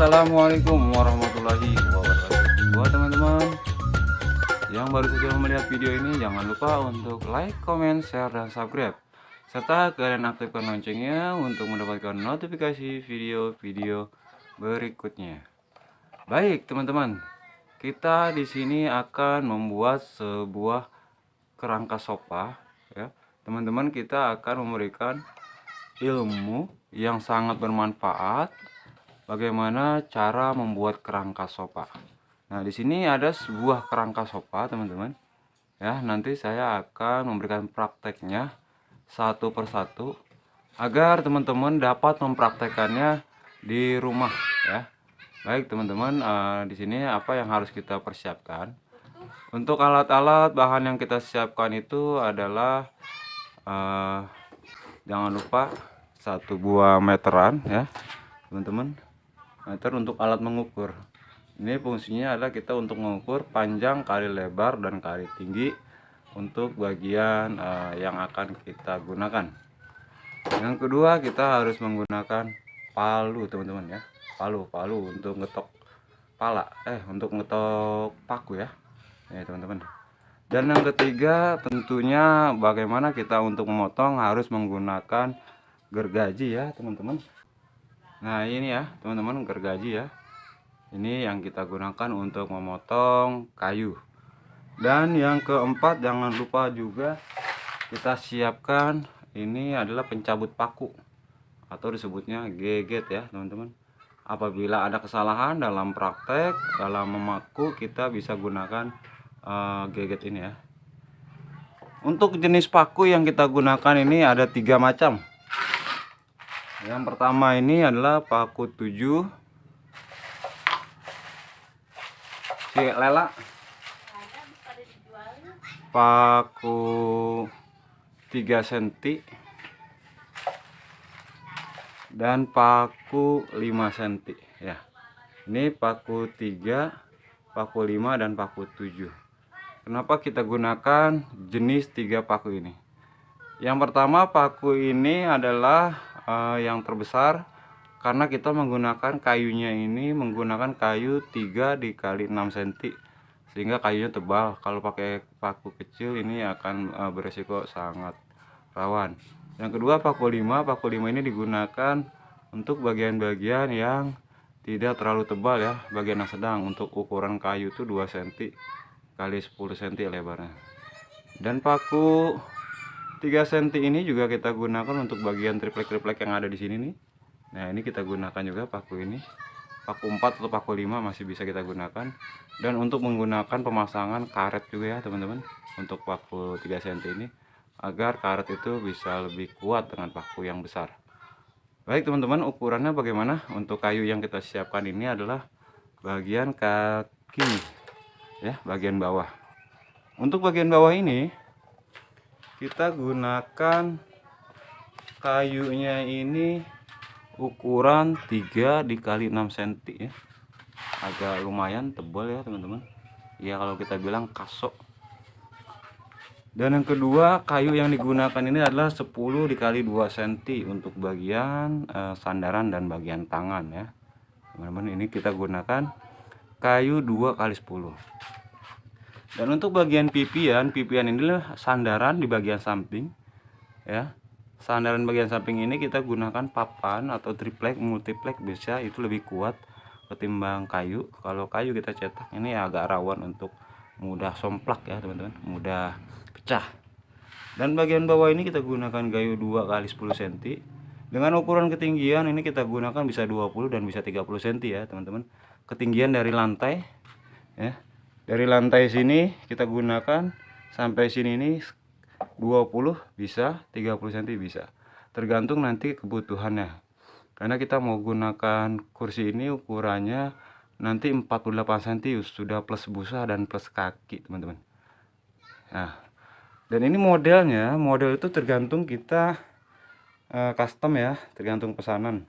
Assalamualaikum warahmatullahi wabarakatuh. Buat teman-teman yang baru saja melihat video ini, jangan lupa untuk like, comment, share, dan subscribe, serta kalian aktifkan loncengnya untuk mendapatkan notifikasi video-video berikutnya. Baik teman-teman, kita di sini akan membuat sebuah kerangka sofa ya. Teman-teman, kita akan memberikan ilmu yang sangat bermanfaat bagaimana cara membuat kerangka sofa. Nah, di sini ada sebuah kerangka sofa, teman-teman. Ya, nanti saya akan memberikan prakteknya satu persatu agar teman-teman dapat mempraktekannya di rumah ya. Baik, teman-teman, di sini apa yang harus kita persiapkan? Untuk alat-alat bahan yang kita siapkan itu adalah jangan lupa satu buah meteran ya, teman-teman. Meter untuk alat mengukur. Ini fungsinya adalah kita untuk mengukur panjang kali lebar dan kali tinggi untuk bagian yang akan kita gunakan. Yang kedua, kita harus menggunakan palu, teman-teman ya. Palu untuk ngetok untuk ngetok paku ya. Ya, teman-teman. Dan yang ketiga, tentunya bagaimana kita untuk memotong harus menggunakan gergaji ya, teman-teman. Nah, ini ya teman-teman, gergaji ya. Ini yang kita gunakan untuk memotong kayu. Dan yang keempat, jangan lupa juga kita siapkan ini adalah pencabut paku atau disebutnya geget ya, teman-teman. Apabila ada kesalahan dalam praktek dalam memaku, kita bisa gunakan geget ini ya. Untuk jenis paku yang kita gunakan ini ada 3 macam. Yang pertama ini adalah paku 7 si lela, paku 3 cm, dan paku 5 cm ya. Ini paku 3, paku 5, dan paku 7. Kenapa kita gunakan jenis 3 paku ini? Yang pertama, paku ini adalah yang terbesar karena kita menggunakan kayunya ini menggunakan kayu 3 dikali 6 cm, sehingga kayunya tebal. Kalau pakai paku kecil ini akan beresiko sangat rawan. Yang kedua, paku 5 ini digunakan untuk bagian-bagian yang tidak terlalu tebal ya, bagian yang sedang. Untuk ukuran kayu itu 2 cm kali 10 cm lebarnya. Dan paku 3 cm ini juga kita gunakan untuk bagian triplek-triplek yang ada di sini nih. Nah, ini kita gunakan juga paku ini. Paku 4 atau paku 5 masih bisa kita gunakan. Dan untuk menggunakan pemasangan karet juga ya, teman-teman. Untuk paku 3 cm ini agar karet itu bisa lebih kuat dengan paku yang besar. Baik, teman-teman, ukurannya bagaimana? Untuk kayu yang kita siapkan ini adalah bagian kaki ya, bagian bawah. Untuk bagian bawah ini kita gunakan kayunya ini ukuran 3 dikali 6 cm ya. Agak lumayan tebal ya, teman-teman. Ya, kalau kita bilang kasok. Dan yang kedua, kayu yang digunakan ini adalah 10 dikali 2 cm untuk bagian sandaran dan bagian tangan ya. Teman-teman, ini kita gunakan kayu 2 kali 10. Dan untuk bagian pipian ini adalah sandaran di bagian samping ya. Sandaran bagian samping ini kita gunakan papan atau triplek, multiplek bisa, itu lebih kuat ketimbang kayu. Kalau kayu kita cetak ini agak rawan untuk mudah somplak ya, teman-teman, mudah pecah. Dan bagian bawah ini kita gunakan kayu 2 kali 10 cm. Dengan ukuran ketinggian ini kita gunakan bisa 20 dan bisa 30 cm ya, teman-teman. Ketinggian dari lantai ya. Dari lantai sini kita gunakan sampai sini ini 20 bisa, 30 cm bisa. Tergantung nanti kebutuhannya. Karena kita mau gunakan kursi ini ukurannya nanti 48 cm sudah plus busa dan plus kaki, teman-teman. Nah, dan ini model itu tergantung kita custom ya, tergantung pesanan.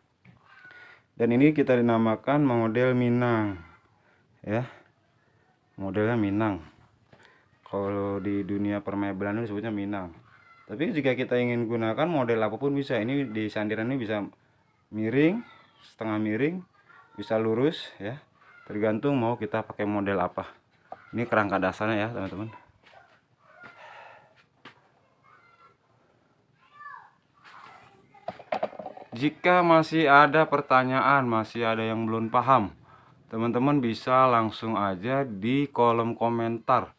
Dan ini kita dinamakan model Minang ya. Modelnya Minang. Kalau di dunia permebelan itu disebutnya Minang. Tapi jika kita ingin gunakan model apapun bisa. Ini di sandiran ini bisa miring, setengah miring, bisa lurus ya, tergantung mau kita pakai model apa. Ini kerangka dasarnya ya teman-teman. Jika masih ada pertanyaan, masih ada yang belum paham, teman-teman bisa langsung aja di kolom komentar.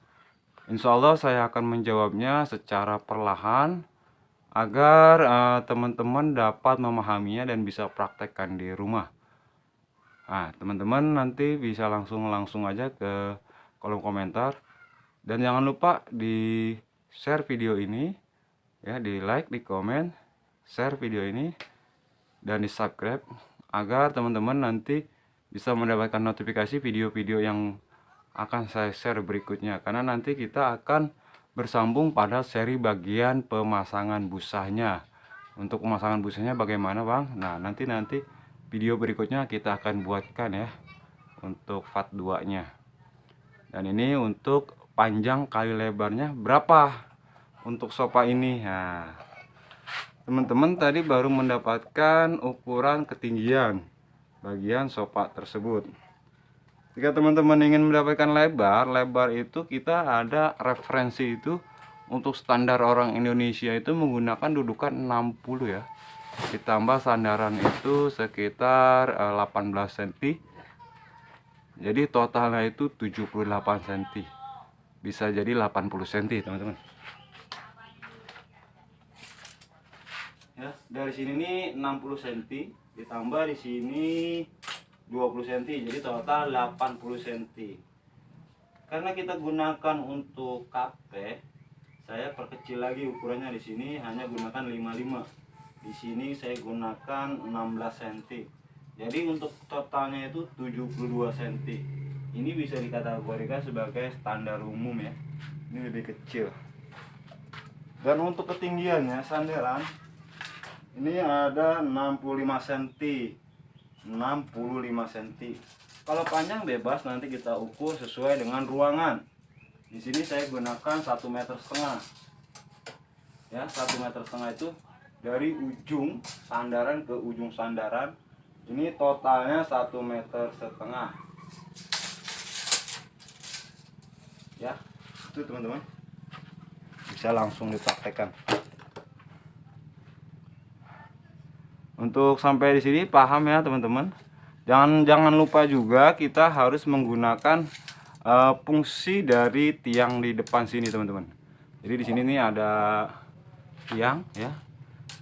Insya Allah saya akan menjawabnya secara perlahan agar teman-teman dapat memahaminya dan bisa praktekkan di rumah. Nah, teman-teman nanti bisa langsung aja ke kolom komentar, dan jangan lupa di share video ini ya, di like, di komen, share video ini, dan di subscribe agar teman-teman nanti bisa mendapatkan notifikasi video-video yang akan saya share berikutnya, karena nanti kita akan bersambung pada seri bagian pemasangan busanya. Untuk pemasangan busanya bagaimana Bang? Nah nanti video berikutnya kita akan buatkan ya untuk part 2 nya. Dan ini untuk panjang kali lebarnya berapa untuk sofa ini. Nah teman-teman tadi baru mendapatkan ukuran ketinggian bagian sofa tersebut. Jika teman-teman ingin mendapatkan lebar itu kita ada referensi itu. Untuk standar orang Indonesia itu menggunakan dudukan 60 ya, ditambah sandaran itu sekitar 18 cm, jadi totalnya itu 78 cm, bisa jadi 80 cm teman-teman ya. Dari sini nih 60 cm, ditambah di sini 20 cm, jadi total 80 cm. Karena kita gunakan untuk kafe, saya perkecil lagi ukurannya. Di sini hanya gunakan 55, di sini saya gunakan 16 cm, jadi untuk totalnya itu 72 cm. Ini bisa dikategorikan sebagai standar umum ya, ini lebih kecil. Dan untuk ketinggiannya sandaran ini ada 65 cm, 65 cm. Kalau panjang bebas nanti kita ukur sesuai dengan ruangan. Di sini saya gunakan 1,5 meter ya, 1,5 meter itu dari ujung sandaran ke ujung sandaran. Ini totalnya 1,5 meter ya. Itu teman-teman bisa langsung dipraktekkan. Untuk sampai di sini paham ya teman-teman. Jangan lupa juga kita harus menggunakan fungsi dari tiang di depan sini teman-teman. Jadi di sini nih ada tiang ya.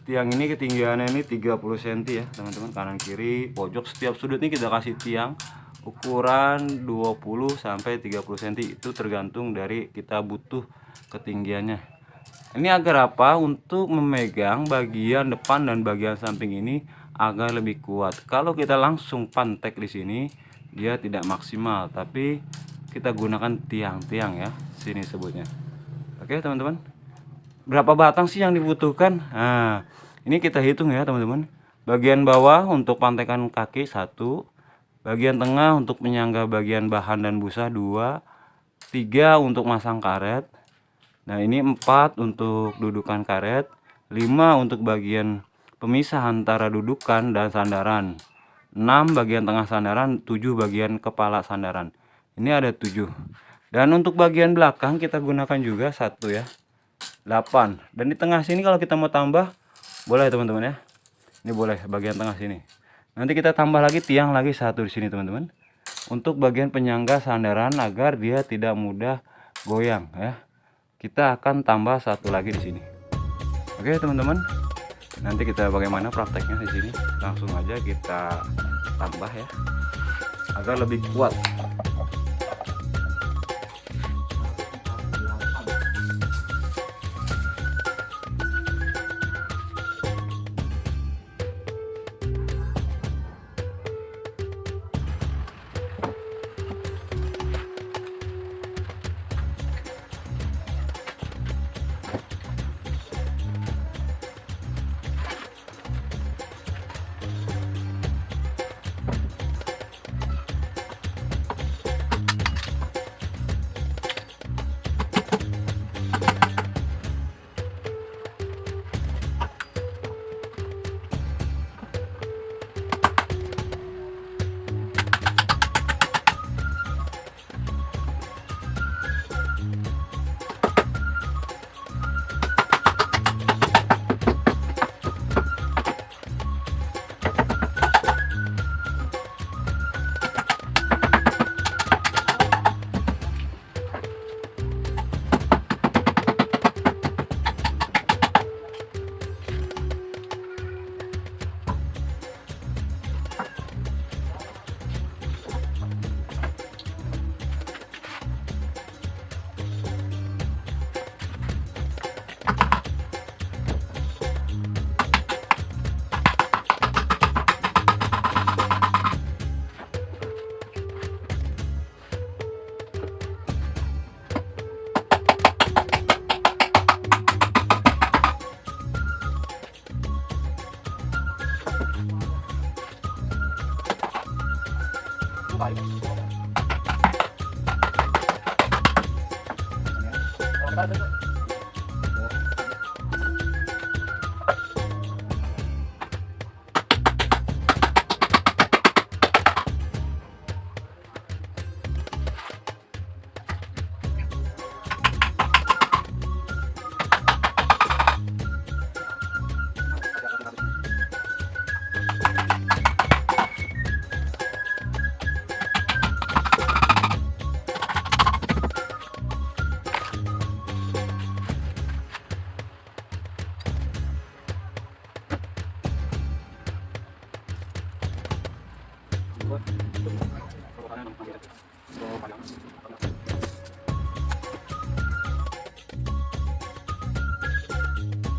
Tiang ini ketinggiannya ini 30 cm ya teman-teman, kanan kiri pojok setiap sudut ini kita kasih tiang ukuran 20 sampai 30 cm, itu tergantung dari kita butuh ketinggiannya. Ini agar apa? Untuk memegang bagian depan dan bagian samping ini agar lebih kuat. Kalau kita langsung pantek di sini dia tidak maksimal, tapi kita gunakan tiang-tiang ya, sini sebutnya. Oke teman-teman, berapa batang sih yang dibutuhkan? Nah ini kita hitung ya teman-teman. Bagian bawah untuk pantekan kaki 1, bagian tengah untuk menyangga bagian bahan dan busa 2, 3 untuk masang karet. Nah ini 4 untuk dudukan karet, 5 untuk bagian pemisah antara dudukan dan sandaran, 6 bagian tengah sandaran, 7 bagian kepala sandaran. Ini ada 7. Dan untuk bagian belakang kita gunakan juga 1 ya, 8. Dan di tengah sini kalau kita mau tambah boleh teman-teman ya. Ini boleh bagian tengah sini. Nanti kita tambah lagi tiang lagi 1 di sini teman-teman. Untuk bagian penyangga sandaran agar dia tidak mudah goyang ya. Kita akan tambah 1 lagi di sini. Oke teman-teman. Nanti kita bagaimana prakteknya di sini. Langsung aja kita tambah ya, agar lebih kuat.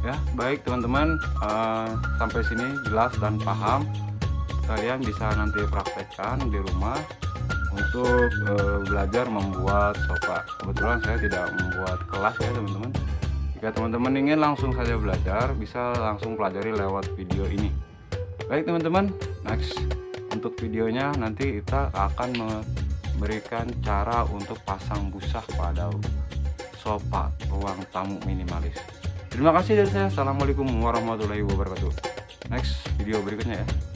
Ya, baik teman-teman, sampai sini jelas dan paham. Kalian bisa nanti praktekkan di rumah untuk belajar membuat sofa. Kebetulan saya tidak membuat kelas ya teman-teman. Jika teman-teman ingin langsung saja belajar, bisa langsung pelajari lewat video ini. Baik teman-teman, next untuk videonya nanti kita akan memberikan cara untuk pasang busa pada sofa ruang tamu minimalis. Terima kasih dari saya. Assalamualaikum warahmatullahi wabarakatuh. Next video berikutnya ya.